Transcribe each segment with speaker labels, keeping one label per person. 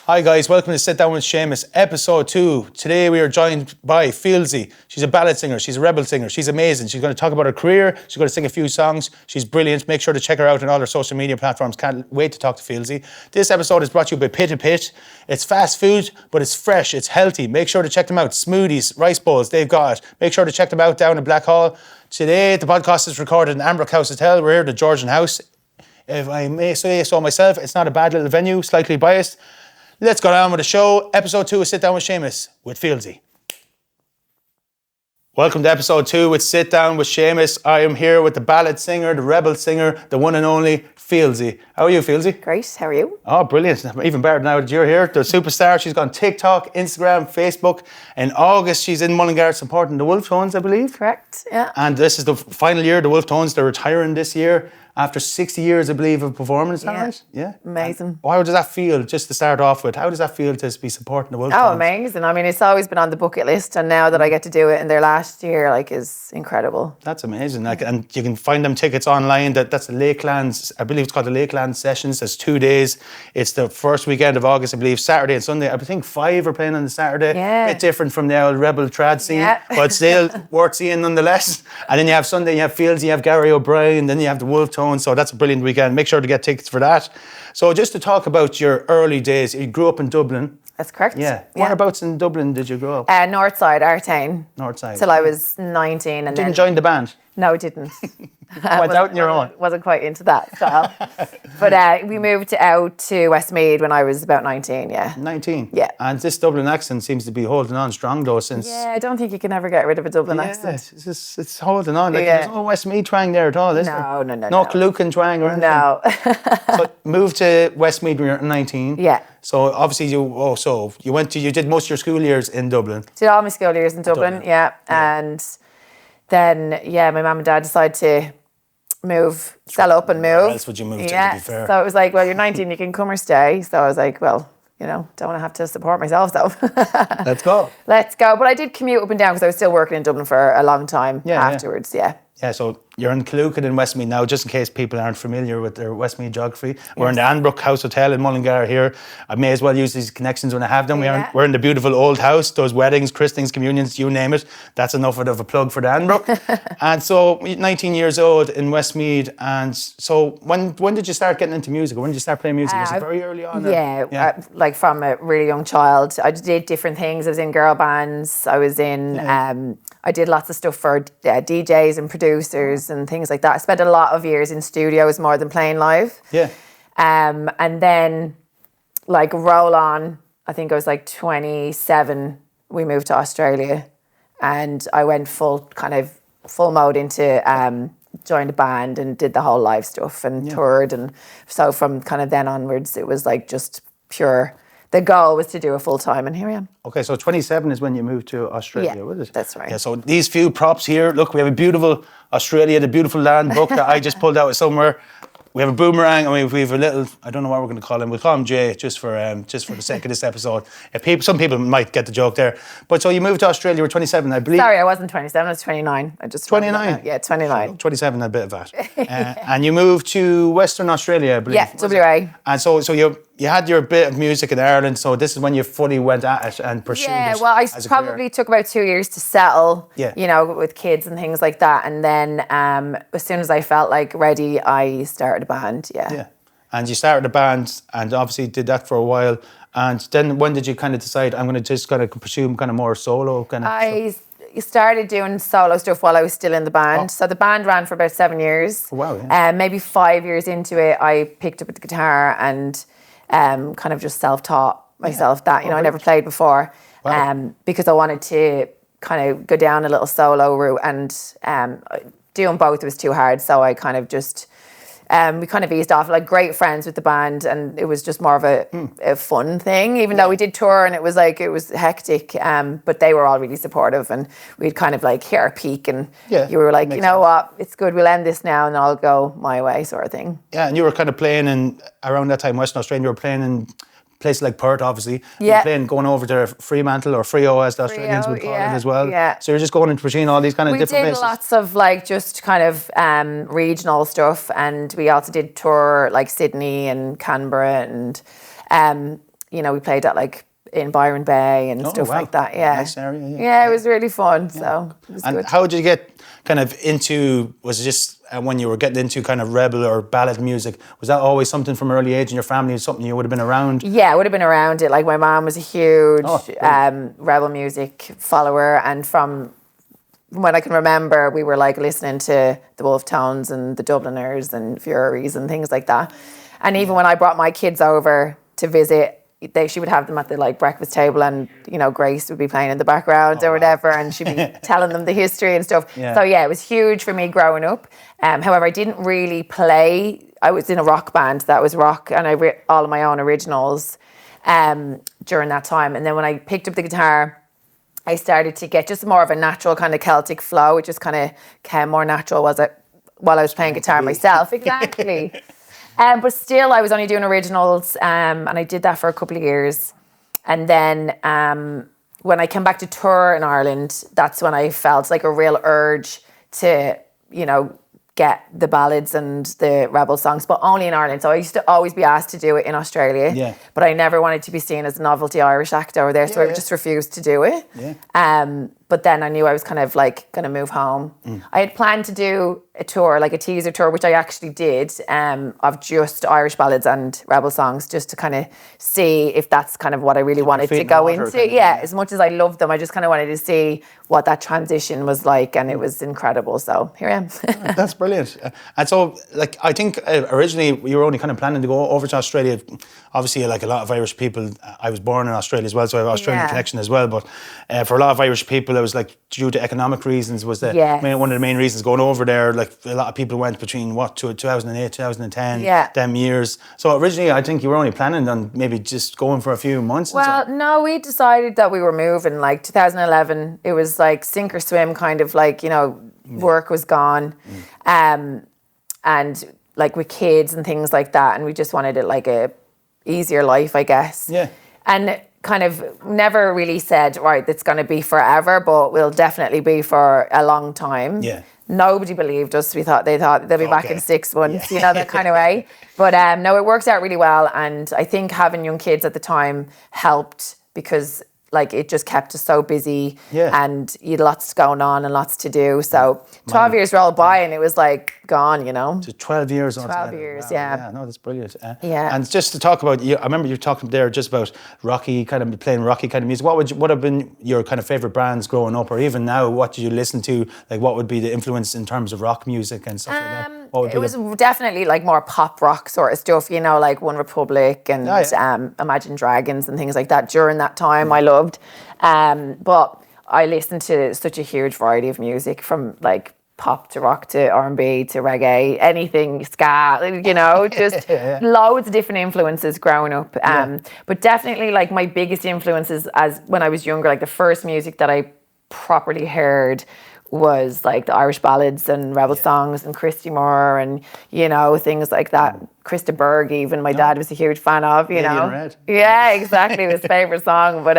Speaker 1: Hi guys, welcome to Sit Down With Seamus, episode 2. Today we are joined by Fieldsy. She's a ballad singer, she's a rebel singer, she's amazing. She's going to talk about her career, she's going to sing a few songs. She's brilliant. Make sure to check her out on all her social media platforms. Can't wait to talk to Fieldsy. This episode is brought to you by Pit to Pit. It's fast food, but it's fresh, it's healthy. Make sure to check them out. Smoothies, rice bowls, they've got it. Make sure to check them out down in Blackhall. Today the podcast is recorded in Ambrook House Hotel. We're here at the Georgian House. If I may say so myself, it's not a bad little venue, slightly biased. Let's go on with the show. Episode 2 of Sit Down With Seamus with Fieldsy. Welcome to episode 2 with Sit Down With Seamus. I am here with the ballad singer, the rebel singer, the one and only Fieldsy. How are you, Fieldsy?
Speaker 2: Great, how are you?
Speaker 1: Oh, brilliant. Even better now that you're here. The superstar. She's got TikTok, Instagram, Facebook. In August, she's in Mullingar supporting the Wolfe Tones, I believe.
Speaker 2: Correct, yeah.
Speaker 1: And this is the final year, the Wolfe Tones. They're retiring this year after 60 years, I believe, of performance. Is that right? Yeah.
Speaker 2: Amazing.
Speaker 1: How does that feel, just to start off with? How does that feel to be supporting the Wolfe Tones?
Speaker 2: Oh, amazing. I mean, it's always been on the bucket list, and now that I get to do it in their last year, is incredible.
Speaker 1: That's amazing. And you can find them tickets online. That's the Lakeland, I believe it's called the Lakeland Sessions. There's 2 days. It's the first weekend of August, I believe, Saturday and Sunday. I think 5 are playing on the Saturday.
Speaker 2: Yeah.
Speaker 1: A bit different from the old Rebel trad scene, but still worth seeing nonetheless. And then you have Sunday, you have Fields, you have Gary O'Brien, then you have the Wolfe Tones. So that's a brilliant weekend. Make sure to get tickets for that. So just to talk about your early days, you grew up in Dublin.
Speaker 2: That's correct.
Speaker 1: Yeah. Whereabouts in Dublin did you grow up?
Speaker 2: North side, Artane.
Speaker 1: North side.
Speaker 2: Till I was 19. And
Speaker 1: didn't join the band?
Speaker 2: No, I didn't.
Speaker 1: Went out on your own?
Speaker 2: Wasn't quite into that style. But we moved out to Westmeath when I was about 19, yeah.
Speaker 1: 19?
Speaker 2: Yeah.
Speaker 1: And this Dublin accent seems to be holding on strong though since...
Speaker 2: Yeah, I don't think you can ever get rid of a Dublin accent.
Speaker 1: It's holding on. There's no Westmeath twang there at all, is there?
Speaker 2: No.
Speaker 1: No Killucan twang or anything?
Speaker 2: No.
Speaker 1: So moved to Westmeath when you were 19.
Speaker 2: Yeah.
Speaker 1: So obviously you did most of your school years in Dublin.
Speaker 2: Did all my school years in Dublin. Yeah. And then, my mum and dad decided to sell up and move.
Speaker 1: Where else would you move to be fair?
Speaker 2: So it was like, well, you're 19, you can come or stay. So I was like, well, don't want to have to support myself, so.
Speaker 1: Let's go.
Speaker 2: Let's go. But I did commute up and down because I was still working in Dublin for a long time afterwards,
Speaker 1: Yeah, so you're in Killucan in Westmeath now, just in case people aren't familiar with their Westmeath geography. We're in the Ambrook House Hotel in Mullingar here. I may as well use these connections when I have them. We're in the beautiful old house, those weddings, christenings, communions, you name it. That's enough of a plug for the Ambrook. And so, 19 years old in Westmeath. And so, when did you start getting into music? Or when did you start playing music? Was it very early on?
Speaker 2: Like from a really young child. I did different things. I was in girl bands. I was in... I did lots of stuff for DJs and producers and things like that. I spent a lot of years in studios more than playing live.
Speaker 1: Yeah.
Speaker 2: And then, roll on, I think I was 27, we moved to Australia. And I went full mode into joined a band and did the whole live stuff and toured. And so from then onwards, it was just pure... The goal was to do a full-time, and here I am. Okay,
Speaker 1: so 27 is when you moved to Australia, was it?
Speaker 2: That's right.
Speaker 1: Yeah, so these few props here, look, we have a beautiful Australia, the beautiful land book that I just pulled out somewhere. We have a boomerang, and we have a little, I don't know what we're going to call him. We'll call him Jay, just for the sake of this episode. Some people might get the joke there. But so you moved to Australia, you were 27, I believe.
Speaker 2: Sorry, I wasn't 27, I was 29.
Speaker 1: 29?
Speaker 2: Yeah, 29.
Speaker 1: 27, a bit of that. And you moved to Western Australia, I believe.
Speaker 2: Yeah, WA.
Speaker 1: And so you had your bit of music in Ireland, so this is when you fully went at it and pursued it.
Speaker 2: Yeah, well, I probably took about 2 years to settle, with kids and things like that. And then as soon as I felt ready, I started a band,
Speaker 1: Yeah. And you started a band and obviously did that for a while. And then when did you decide, I'm going to just pursue more solo
Speaker 2: I started doing solo stuff while I was still in the band. Oh. So the band ran for about 7 years.
Speaker 1: Oh, wow, yeah.
Speaker 2: Maybe 5 years into it, I picked up the guitar and... just self-taught myself that, I never played before. Wow. Because I wanted to go down a little solo route, and doing both was too hard. So I we eased off, great friends with the band, and it was just more of a fun thing, even though we did tour and it was hectic, but they were all really supportive, and we'd hit our peak, and you were you know what, it's good, we'll end this now and I'll go my way, sort of thing.
Speaker 1: Yeah, and you were playing in, around that time, Western Australia, you were playing in places like Perth, obviously. Yeah. You're going over to Fremantle, or Frio as the Australians would call it as well. Yeah. So you're just going into between all these different places.
Speaker 2: We did lots of regional stuff, and we also did tour Sydney and Canberra, and we played at like in Byron Bay and stuff like that. Yeah,
Speaker 1: nice area.
Speaker 2: Yeah, it was really fun. So it was good.
Speaker 1: How did you get kind of into? Was it just when you were getting into kind of rebel or ballad music? Was that always something from early age in your family? Something you would have been around?
Speaker 2: Yeah, I would have been around it. Like my mom was a huge rebel music follower, and from when I can remember, we were like listening to the Wolfe Tones and the Dubliners and Furies and things like that. And even when I brought my kids over to visit, she would have them at the like breakfast table, and Grace would be playing in the background or whatever, and she'd be telling them the history and stuff. So yeah, it was huge for me growing up. However, I didn't really play. I was in a rock band that was rock, and I wrote all of my own originals during that time. And then when I picked up the guitar, I started to get just more of a natural kind of Celtic flow. It just kind of came more natural while I was playing guitar myself. Exactly. But still, I was only doing originals, and I did that for a couple of years. And then when I came back to tour in Ireland, that's when I felt like a real urge to, get the ballads and the rebel songs, but only in Ireland. So I used to always be asked to do it in Australia, but I never wanted to be seen as a novelty Irish act over there, so I just refused to do it. But then I knew I was kind of like going to move home. I had planned to do a tour, like a teaser tour, which I actually did, of just Irish ballads and rebel songs, just to kind of see if that's kind of what I really wanted to go into. As much as I loved them, I just kind of wanted to see what that transition was like, and it was incredible. So here I am.
Speaker 1: That's brilliant. And so, like, I think originally you were only kind of planning to go over to Australia. Obviously, like a lot of Irish people, I was born in Australia as well, so I have an Australian connection as well. But for a lot of Irish people, it was like due to economic reasons was one of the main reasons going over there. Like a lot of people went between 2008, 2010, them years. So originally, I think you were only planning on maybe just going for a few months.
Speaker 2: Well, no, we decided that we were moving like 2011. It was like sink or swim, kind of like, work was gone. And like with kids and things like that. And we just wanted it like a easier life, I guess. And kind of never really said, right, it's going to be forever, but will definitely be for a long time. Nobody believed us. They thought they'll be back in 6 months, that kind of way. But no, it worked out really well. And I think having young kids at the time helped, because like it just kept us so busy, and you had lots going on and lots to do. So 12 years rolled by and it was like gone,
Speaker 1: So 12 years.
Speaker 2: 12 years,
Speaker 1: wow.
Speaker 2: yeah.
Speaker 1: No, that's brilliant. And just to talk about, I remember you talking there just about rocky, kind of playing rocky kind of music. What would have been your kind of favourite bands growing up, or even now, what did you listen to? Like what would be the influence in terms of rock music and stuff like that?
Speaker 2: It was definitely like more pop rock sort of stuff, like One Republic and Imagine Dragons and things like that. During that time I loved. But I listened to such a huge variety of music, from like pop to rock to R&B to reggae, anything, ska, just loads of different influences growing up. But definitely like my biggest influences as when I was younger, like the first music that I properly heard was like the Irish ballads and rebel songs and Christy Moore and things like that. Krista Berg, even my dad was a huge fan of, Yeah, exactly, his favourite song. But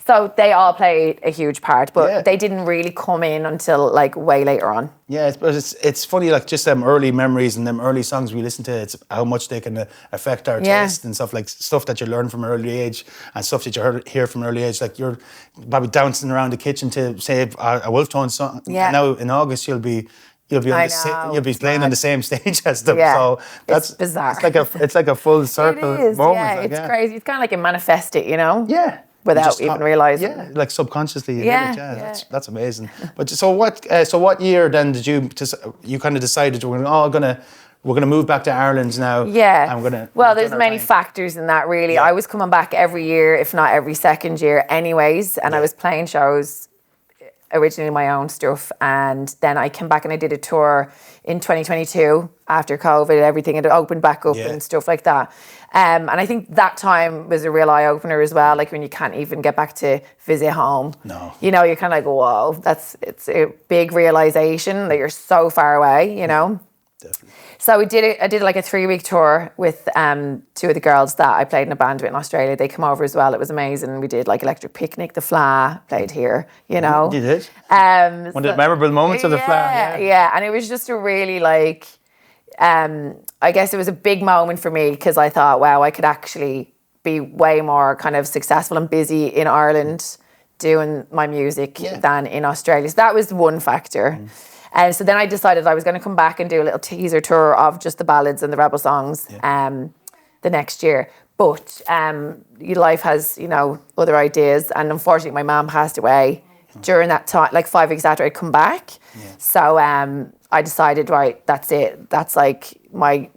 Speaker 2: so they all played a huge part, but they didn't really come in until like way later on.
Speaker 1: But it's funny, like just them early memories and them early songs we listen to, it's how much they can affect our taste and stuff, like stuff that you learn from an early age and stuff that you hear from an early age. Like you're probably dancing around the kitchen to say a Wolfe Tones song. Now in August you'll be playing on the same stage as them. So that's
Speaker 2: it's bizarre.
Speaker 1: It's like a full circle moment.
Speaker 2: Yeah, it's crazy. It's kind of like a manifest it,
Speaker 1: Yeah.
Speaker 2: Without even realising.
Speaker 1: Yeah, like subconsciously you did it. That's amazing. But so what year then did you kind of decided we're gonna move back to Ireland now?
Speaker 2: Well, there's many factors in that, really. I was coming back every year, if not every second year anyways, and I was playing shows, originally my own stuff, and then I came back and I did a tour in 2022 after COVID, everything had opened back up and stuff like that. And I think that time was a real eye-opener as well, like when you can't even get back to visit home.
Speaker 1: No.
Speaker 2: You're kind of like, whoa, it's a big realisation that you're so far away,
Speaker 1: Definitely.
Speaker 2: So I did like a 3-week tour with 2 of the girls that I played in a band with in Australia. They come over as well. It was amazing. We did like Electric Picnic, The Fla, played here,
Speaker 1: You did? One of the memorable moments of The Fla.
Speaker 2: Yeah, and it was just a really like, I guess it was a big moment for me, because I thought, wow, I could actually be way more kind of successful and busy in Ireland doing my music than in Australia. So that was one factor. And so then I decided I was going to come back and do a little teaser tour of just the ballads and the Rebel songs the next year. But life has, other ideas. And unfortunately, my mum passed away during that time, like 5 weeks after I'd come back. Yeah. So I decided, right, that's it. That's like my,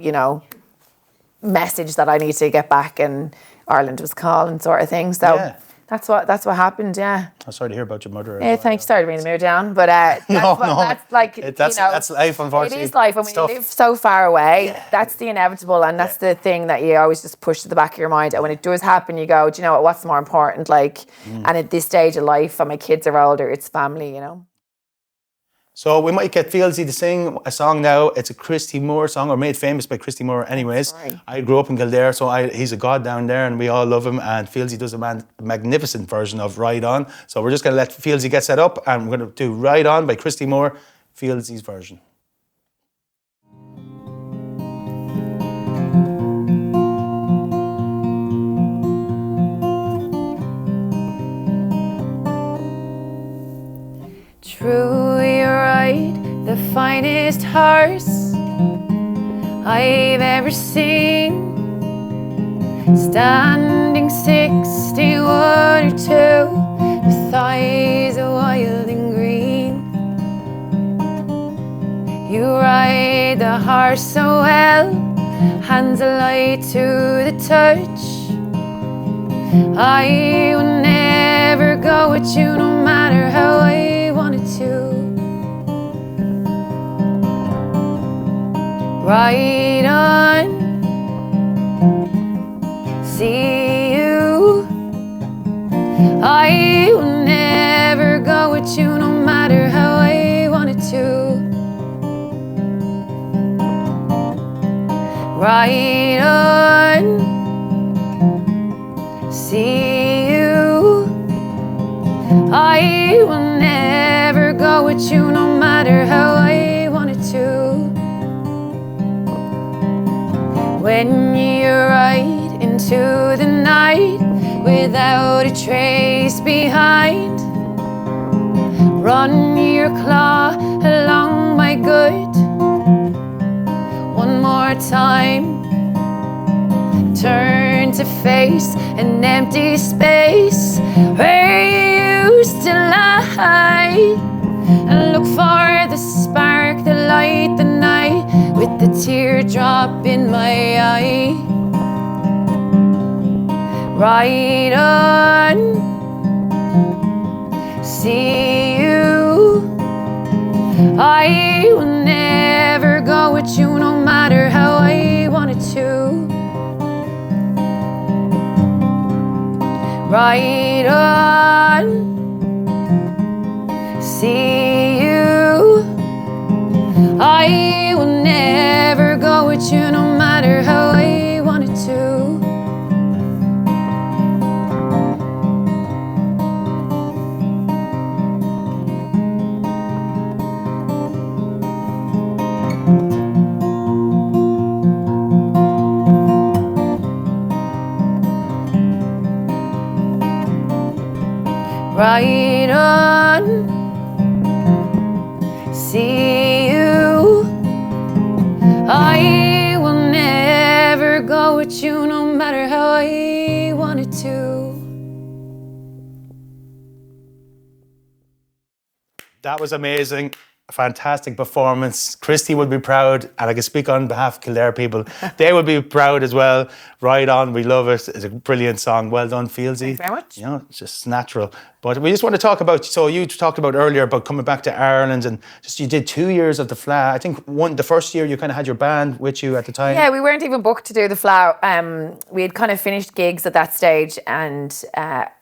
Speaker 2: message that I need to get back, and Ireland was calling, sort of thing. So that's what happened. Yeah.
Speaker 1: I'm sorry to hear about your mother.
Speaker 2: Yeah, thanks. Sorry to bring the mood down, but that's
Speaker 1: life. Unfortunately,
Speaker 2: it is life, and when you live so far away, that's the inevitable, and that's the thing that you always just push to the back of your mind. And when it does happen, you go, do you know what? What's more important? And at this stage of life, and my kids are older, it's family.
Speaker 1: So we might get Fieldsy to sing a song now. It's a Christy Moore song, or made famous by Christy Moore anyways. Right. I grew up in Kildare, so he's a god down there, and we all love him. And Fieldsy does a magnificent version of Ride On. So we're just going to let Fieldsy get set up, and we're going to do Ride On by Christy Moore, Fieldsy's version.
Speaker 2: True, you're right, the finest horse I've ever seen, standing 61 or 2, with thighs wild and green. You ride the horse so well, hands light to the touch. I will never go with you, no matter how I wanted to. Ride on, see you. I will never go with you, no matter how I wanted to. Ride on, see you. I will never go with you, no matter how I wanted to. When you ride into the night without a trace behind, run your claw along my good one more time. Turn to face an empty space where you used to lie, and look for the spark, the light, the night, with the teardrop in my eye. Ride on, see you. I will never go with you, no matter how I wanted to. Ride on, see you. I will never go with you, no matter how I wanted to. Ride on, see you. I will never go with you, no matter how I wanted to.
Speaker 1: That was amazing. A fantastic performance. Christy would be proud, and I can speak on behalf of Kildare people. They would be proud as well. Ride On, we love it. It's a brilliant song. Well done, Fieldsy.
Speaker 2: Thanks very much.
Speaker 1: It's just natural. But we just want to talk about, so you talked about earlier about coming back to Ireland, and just you did 2 years of the Fla. I think the first year you kind of had your band with you at the time.
Speaker 2: Yeah, we weren't even booked to do the Fla. We had kind of finished gigs at that stage, and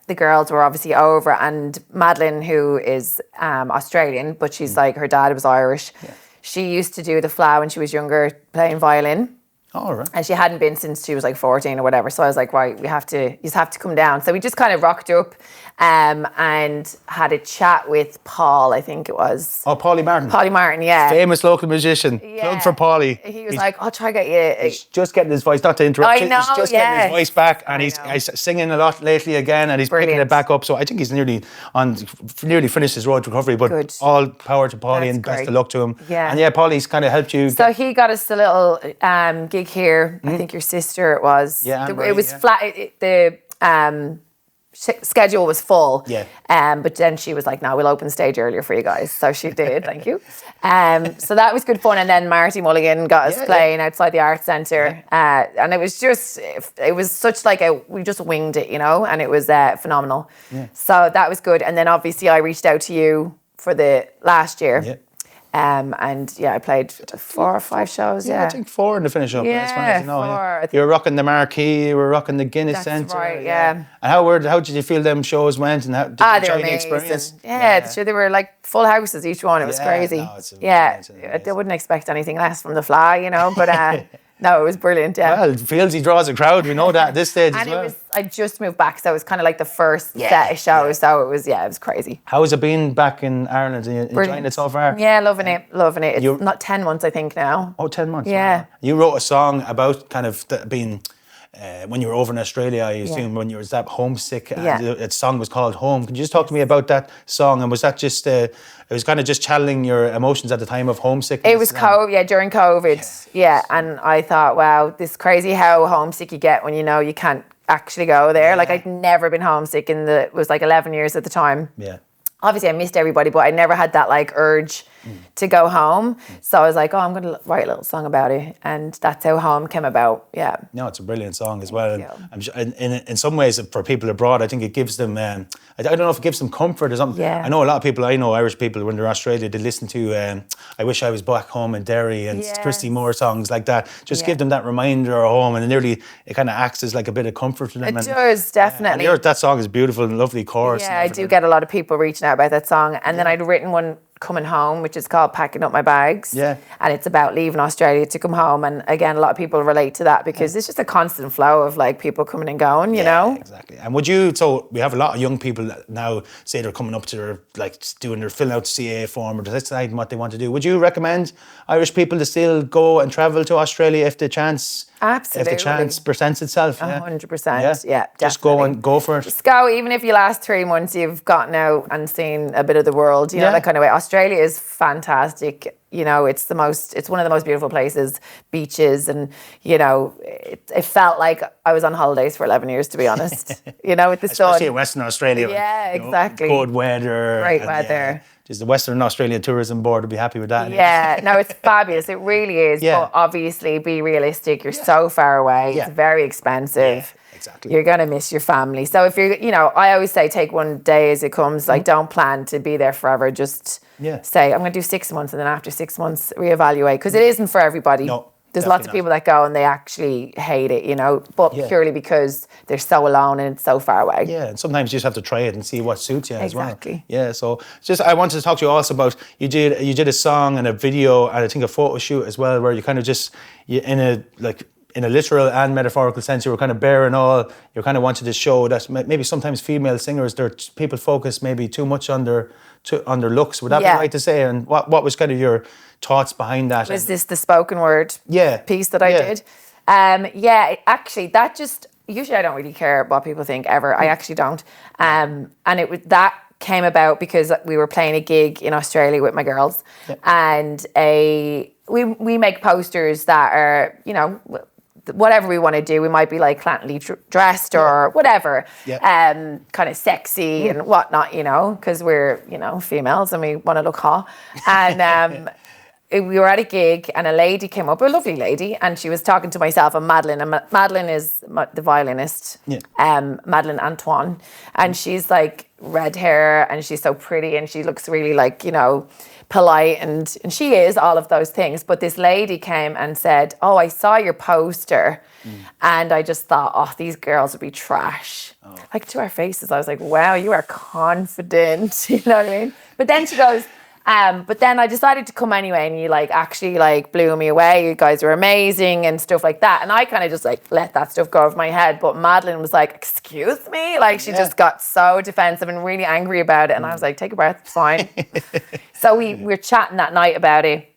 Speaker 2: the girls were obviously over, and Madeline, who is Australian, but she's like, her dad was Irish. Yeah. She used to do the Fla when she was younger, playing violin.
Speaker 1: All right.
Speaker 2: And she hadn't been since she was like 14 or whatever. So I was like, right, you have to come down. So we just kind of rocked up and had a chat with Paul, I think it was.
Speaker 1: Oh, Paulie Martin.
Speaker 2: Paulie Martin, yeah.
Speaker 1: Famous local musician. Plug for Paulie.
Speaker 2: He was like, I'll try to get you.
Speaker 1: He's just getting his voice, not to interrupt.
Speaker 2: I know,
Speaker 1: he's just getting his voice back, and he's singing a lot lately again, and he's picking it back up. So I think he's nearly finished his road to recovery. But all power to Paulie, and best of luck to him.
Speaker 2: Yeah.
Speaker 1: And Paulie's kind of helped you.
Speaker 2: So he got us a little gig here. I think your sister it was.
Speaker 1: Yeah,
Speaker 2: it was flat. The schedule was full.
Speaker 1: Yeah.
Speaker 2: But then she was like, "No, we'll open the stage earlier for you guys." So she did. Thank you. So that was good fun. And then Marty Mulligan got us playing outside the Arts Centre, and it was such like we just winged it, and it was phenomenal.
Speaker 1: Yeah.
Speaker 2: So that was good. And then obviously I reached out to you for the last year.
Speaker 1: Yeah.
Speaker 2: I played 4 or 5 shows.
Speaker 1: I think 4 in the finish up.
Speaker 2: Yeah,
Speaker 1: as far as I know,
Speaker 2: 4.
Speaker 1: You were rocking the Marquee, you were rocking the Guinness Centre.
Speaker 2: That's right, yeah.
Speaker 1: And how did you feel them shows went, and how did you enjoy the experience?
Speaker 2: Yeah, sure, they were like full houses each one. It was crazy.
Speaker 1: No,
Speaker 2: I wouldn't expect anything less from the Fly, but no, it was brilliant. Yeah.
Speaker 1: Well, Fieldsy draws a crowd. We know that at this stage as well.
Speaker 2: I just moved back, so it was kind of like the first set of shows. So it was crazy.
Speaker 1: How has it been back in Ireland? Are you enjoying it so far?
Speaker 2: Yeah, loving it. It's not 10 months, I think now.
Speaker 1: Oh, 10 months.
Speaker 2: Yeah.
Speaker 1: Wow. You wrote a song about kind of being. When you were over in Australia, I assume when you were that homesick, the song was called Home. Could you just talk to me about that song? And was that just, it was kind of just channeling your emotions at the time of homesickness?
Speaker 2: It was during COVID. Yeah. And I thought, wow, this is crazy how homesick you get when you know you can't actually go there. Yeah. Like I'd never been homesick it was like 11 years at the time.
Speaker 1: Yeah.
Speaker 2: Obviously I missed everybody, but I never had that like urge to go home. So I was like, I'm going to write a little song about it. And that's how Home came about. Yeah.
Speaker 1: No, it's a brilliant song as well. And in some ways, for people abroad, I think it gives them, I don't know if it gives them comfort or something.
Speaker 2: Yeah.
Speaker 1: I know a lot of people, Irish people, when they're in Australia, they listen to I Wish I Was Back Home in Derry and Christy Moore songs like that. Just give them that reminder of home, and it kind of acts as like a bit of comfort to them.
Speaker 2: It does, definitely.
Speaker 1: That song is beautiful and lovely chorus.
Speaker 2: Yeah, I do get a lot of people reaching out about that song. And then I'd written one coming home, which is called Packing Up My Bags. Yeah. And it's about leaving Australia to come home. And again, a lot of people relate to that because it's just a constant flow of like people coming and going, you know?
Speaker 1: Exactly. And so we have a lot of young people that now say they're coming up to their, like filling out the CA form or deciding what they want to do. Would you recommend Irish people to still go and travel to Australia if the chance...
Speaker 2: Absolutely.
Speaker 1: If the chance presents itself.
Speaker 2: 100%. Yeah,
Speaker 1: just
Speaker 2: definitely.
Speaker 1: go for it.
Speaker 2: Just go, even if you last 3 months, you've gotten out and seen a bit of the world, you know, that kind of way. Australia is fantastic. It's one of the most beautiful places, beaches, and, it felt like I was on holidays for 11 years, to be honest. With the sun.
Speaker 1: Especially in Western Australia.
Speaker 2: Yeah, exactly.
Speaker 1: Good weather.
Speaker 2: Great weather.
Speaker 1: Just the Western Australia Tourism Board would be happy with that.
Speaker 2: Yeah, no, it's fabulous. It really is. Yeah. But obviously, be realistic. You're so far away. Yeah. It's very expensive.
Speaker 1: Yeah, exactly.
Speaker 2: You're going to miss your family. So if you're, I always say take one day as it comes. Like, don't plan to be there forever. Just say, I'm going to do 6 months, and then after 6 months, reevaluate. Because it isn't for everybody.
Speaker 1: No.
Speaker 2: There's lots of people that go and they actually hate it, but purely because they're so alone and it's so far away.
Speaker 1: Yeah, and sometimes you just have to try it and see what suits you as well.
Speaker 2: Exactly.
Speaker 1: Yeah, so I wanted to talk to you also about, you did a song and a video and I think a photo shoot as well, where you kind of just, in a literal and metaphorical sense, you were kind of bearing all, you kind of wanted to show that maybe sometimes female singers, people focus maybe too much on their looks. Would that be right to say? And what was kind of your thoughts behind that?
Speaker 2: Was this the spoken word piece that I did? Actually, that just, usually I don't really care what people think ever. I actually don't. And that came about because we were playing a gig in Australia with my girls, and we make posters that are, whatever we want to do. We might be like clantily dressed or whatever, kind of sexy and whatnot, because we're, females and we want to look hot. And we were at a gig and a lady came up, a lovely lady, and she was talking to myself and Madeline. And Madeline is the violinist, Madeline Antoine. And she's like red hair and she's so pretty and she looks really like, polite, and she is all of those things. But this lady came and said, oh, I saw your poster and I just thought, oh, these girls would be trash. Like, to our faces, I was like, wow, you are confident. You know what I mean? But then she goes, But then I decided to come anyway, and you like actually like blew me away. You guys were amazing and stuff like that. And I kind of just like let that stuff go over my head. But Madeline was like, excuse me? Like she just got so defensive and really angry about it. And I was like, take a breath, it's fine. So we were chatting that night about it.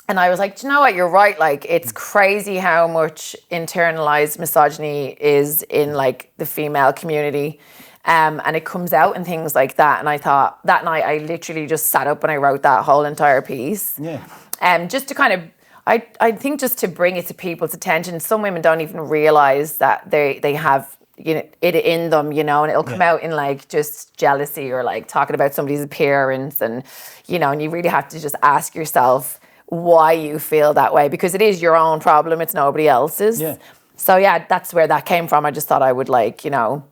Speaker 2: And I was like, do you know what? You're right. Like, it's crazy how much internalized misogyny is in like the female community. And it comes out in things like that. And I thought that night I literally just sat up and I wrote that whole entire piece. Yeah. Just to kind of, I think just to bring it to people's attention. Some women don't even realize that they have, you know, it in them, you know, and it'll come out in like just jealousy or like talking about somebody's appearance. And, you know, and you really have to just ask yourself why you feel that way, because it is your own problem. It's nobody else's. Yeah. So yeah, that's where that came from. I just thought I would like, you know,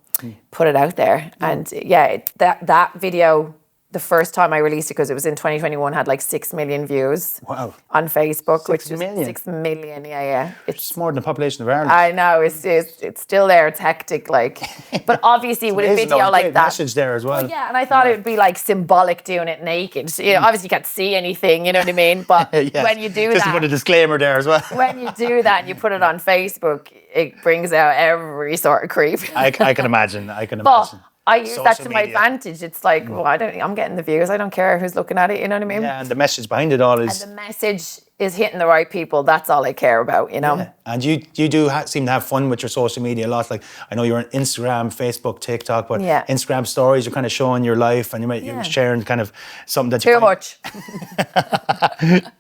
Speaker 2: put it out there. And yeah, that video, the first time I released it, because it was in 2021, had like 6 million views. Wow. On Facebook, which is 6 million. Yeah.
Speaker 1: It's more than the population of Ireland.
Speaker 2: I know, it's still there. It's hectic, like. But obviously with a video like that,
Speaker 1: message there as well.
Speaker 2: Yeah, and I thought it would be like symbolic doing it naked. You know, obviously you can't see anything. You know what I mean? But when you do
Speaker 1: just
Speaker 2: that,
Speaker 1: to put a disclaimer there as well.
Speaker 2: When you do that and you put it on Facebook, it brings out every sort of creep.
Speaker 1: I can imagine.
Speaker 2: But I use that to my advantage. It's like, well, I'm getting the views. I don't care who's looking at it. You know what I mean?
Speaker 1: Yeah, and the message behind it all is.
Speaker 2: And the message is hitting the right people. That's all I care about, you know?
Speaker 1: Yeah. And you do seem to have fun with your social media a lot. Like, I know you're on Instagram, Facebook, TikTok, but Instagram stories, you're kind of showing your life and you're sharing kind of something that you
Speaker 2: Too much.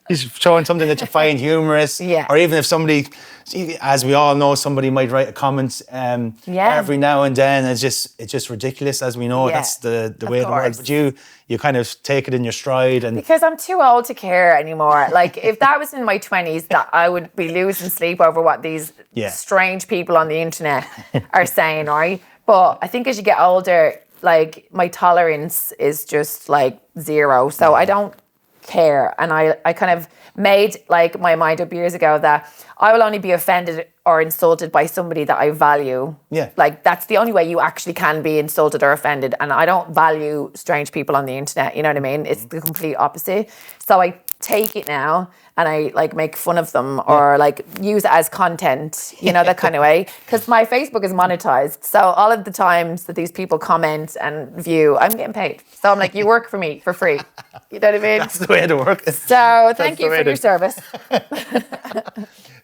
Speaker 1: You're showing something that you find humorous. Yeah. Or even if somebody, as we all know, somebody might write a comment every now and then. It's just ridiculous, as we know. Yeah. That's the way of the world. But you kind of take it in your stride. And
Speaker 2: because I'm too old to care anymore. Like, if that was in my 20s, that I would be losing sleep over what these strange people on the internet are saying, right? But I think as you get older, like, my tolerance is just like zero. So I don't care. And I kind of made like my mind up years ago that I will only be offended or insulted by somebody that I value. Yeah. Like, that's the only way you actually can be insulted or offended. And I don't value strange people on the internet, you know what I mean? It's the complete opposite. So I take it now and I like make fun of them or like use it as content, you know, that kind of way. Because my Facebook is monetized. So all of the times that these people comment and view, I'm getting paid. So I'm like, you work for me for free. You know what I mean?
Speaker 1: That's the way to work.
Speaker 2: So thank you for your service.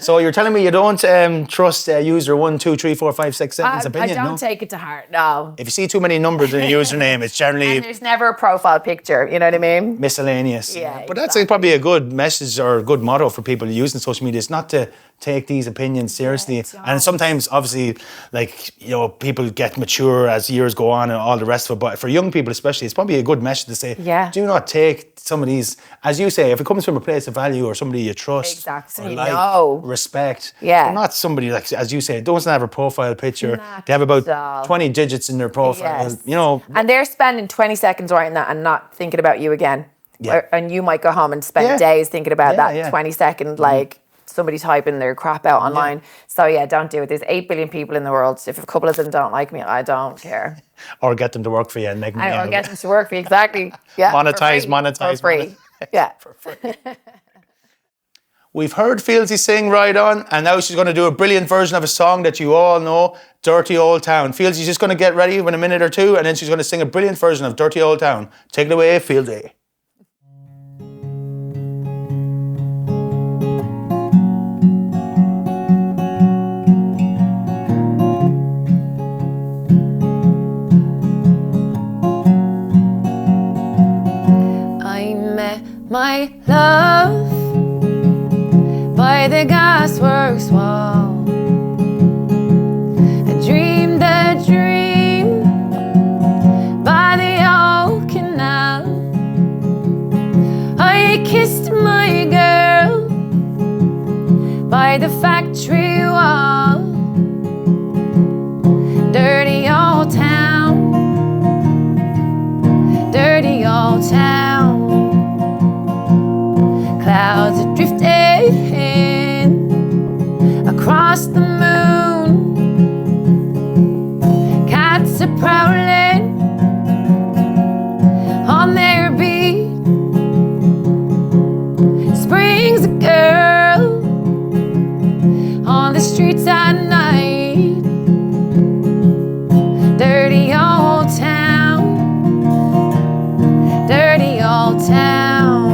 Speaker 1: So you're telling me you don't trust user 1, 2, 3, 4, 5, 6, 7's opinion?
Speaker 2: I don't take it to heart, no.
Speaker 1: If you see too many numbers in a username, it's generally...
Speaker 2: And there's never a profile picture, you know what I mean?
Speaker 1: Miscellaneous.
Speaker 2: Yeah,
Speaker 1: but that's probably a good message or a good motto for people using social media. It's not to take these opinions seriously. And sometimes, obviously, like, you know, people get mature as years go on and all the rest of it. But for young people especially, it's probably a good message to say, do not take some of these, as you say, if it comes from a place of value or somebody you trust, or like, respect. Yeah. Not somebody, like, as you say, doesn't have a profile picture. They have about 20 digits in their profile, you know.
Speaker 2: And they're spending 20 seconds writing that and not thinking about you again. Yeah. And you might go home and spend days thinking about that 20-second, like, somebody typing their crap out online. So yeah, don't do it. There's 8 billion people in the world. If a couple of them don't like me, I don't care.
Speaker 1: Or get them to work for you and make money.
Speaker 2: Or get them to work for you, exactly. Yeah.
Speaker 1: Monetize.
Speaker 2: For free. Yeah.
Speaker 1: For free. We've heard Fieldsy sing Right On, and now she's going to do a brilliant version of a song that you all know, Dirty Old Town. Fieldy's just going to get ready in a minute or two, and then she's going to sing a brilliant version of Dirty Old Town. Take it away, Fieldsy.
Speaker 2: My love by the gasworks wall, I dreamed a dream by the old canal. I kissed my girl by the factory wall. Dirty old town, dirty old town. Clouds are drifting across the moon. Cats are prowling on their beat. girl on the streets at night. Dirty old town, dirty old town.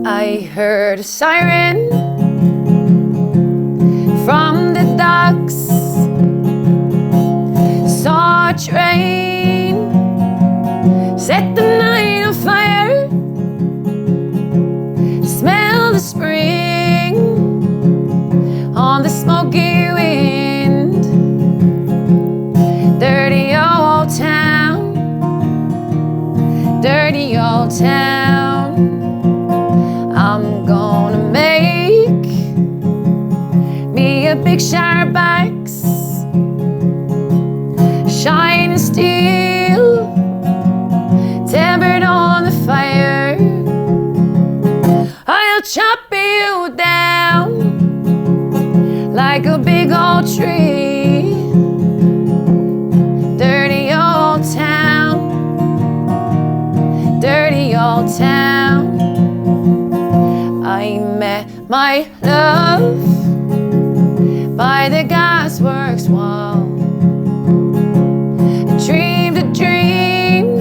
Speaker 2: I heard a siren from the docks, saw a train set the night on fire, smell the spring on the smoky wind. Dirty old town, dirty old town. I'm gonna make me a big sharp axe, shining steel, tempered on the fire. I'll chop you down like a big old tree. Dirty old town, dirty old town. I met my love by the gasworks wall, dreamed a dream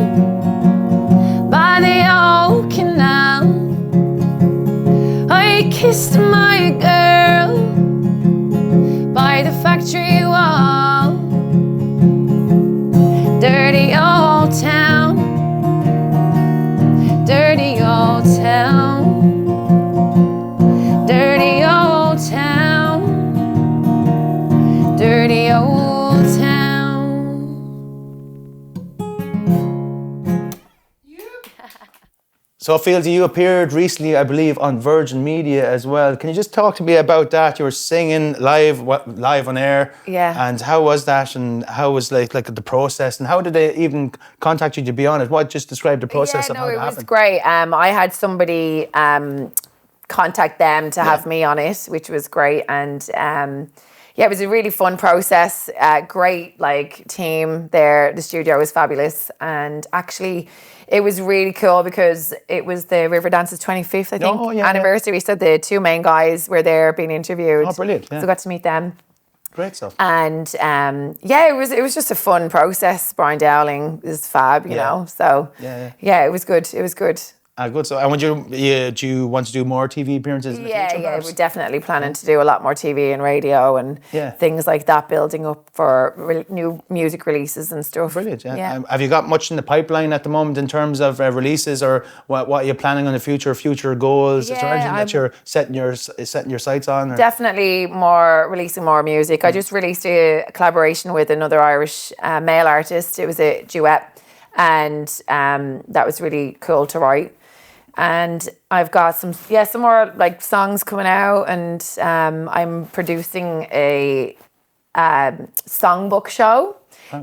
Speaker 2: by the old canal. I kissed my girl by the factory wall. Dirty old town, dirty old town. Dirty old town, dirty old town.
Speaker 1: So, Fieldsy, you appeared recently, I believe, on Virgin Media as well. Can you just talk to me about that? You were singing live on air.
Speaker 2: Yeah.
Speaker 1: And how was that? And how was like the process? And how did they even contact you to be on it? What just describe the process of how it happened?
Speaker 2: It was great. I had somebody contact them to have me on it, which was great. And it was a really fun process. Great team there. The studio was fabulous, and actually it was really cool because it was the Riverdance's 25th, I think, anniversary. So the two main guys were there being interviewed.
Speaker 1: Oh, brilliant! Yeah.
Speaker 2: So I got to meet them.
Speaker 1: Great stuff.
Speaker 2: And it was just a fun process. Brian Dowling is fab, you know. So it was good. It was good.
Speaker 1: Good. So, and would do you want to do more TV appearances in the future?
Speaker 2: Yeah, we're definitely planning to do a lot more TV and radio and things like that, building up for new music releases and stuff.
Speaker 1: Brilliant. Yeah. Have you got much in the pipeline at the moment in terms of releases, or what are you planning on the future goals? Is there anything that you're setting your sights on? Or?
Speaker 2: Definitely releasing more music. I just released a collaboration with another Irish male artist. It was a duet, and that was really cool to write. And I've got some more songs coming out, and I'm producing a songbook show,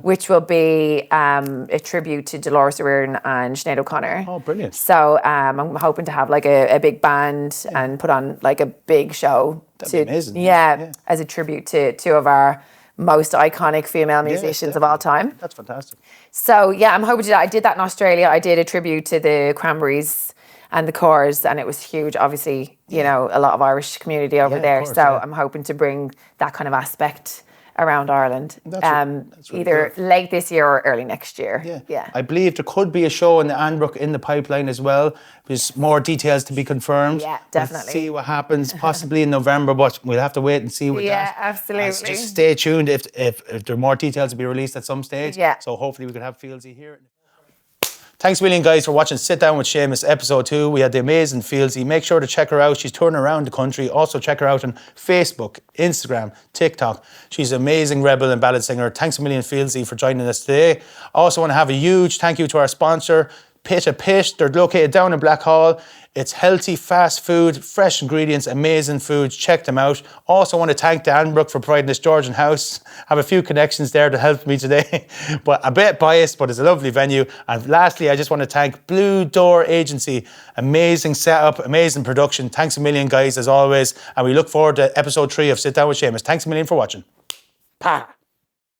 Speaker 2: which will be a tribute to Dolores O'Riordan and Sinead O'Connor.
Speaker 1: Oh, brilliant!
Speaker 2: So I'm hoping to have a big band and put on a big show.
Speaker 1: That'd be amazing.
Speaker 2: Yeah, as a tribute to two of our most iconic female musicians of all time.
Speaker 1: That's fantastic.
Speaker 2: So I'm hoping to do that. I did that in Australia. I did a tribute to the Cranberries and the Corrs, and it was huge. Obviously, a lot of Irish community over there.
Speaker 1: Course,
Speaker 2: I'm hoping to bring that kind of aspect around Ireland.
Speaker 1: That's really
Speaker 2: either
Speaker 1: cool.
Speaker 2: late this year or early next year. Yeah.
Speaker 1: I believe there could be a show in the Anbrook in the pipeline as well. There's more details to be confirmed.
Speaker 2: Yeah, definitely.
Speaker 1: We'll see what happens, possibly in November, but we'll have to wait and see with that.
Speaker 2: Yeah, absolutely.
Speaker 1: Just stay tuned if there are more details to be released at some stage.
Speaker 2: Yeah.
Speaker 1: So hopefully we could have Fieldsy here. Thanks a million, guys, for watching Sit Down with Seamus, episode 2. We had the amazing Fieldsy. Make sure to check her out. She's touring around the country. Also, check her out on Facebook, Instagram, TikTok. She's an amazing Rebel and Ballad singer. Thanks a million, Fieldsy, for joining us today. I also want to have a huge thank you to our sponsor, Pit a Pit. They're located down in Blackhall. It's healthy, fast food, fresh ingredients, amazing foods. Check them out. Also want to thank Dan Brook for providing this Georgian house. I have a few connections there to help me today, but a bit biased, but it's a lovely venue. And lastly, I just want to thank Blue Door Agency. Amazing setup, amazing production. Thanks a million, guys, as always. And we look forward to episode 3 of Sit Down with Seamus. Thanks a million for watching. Pa!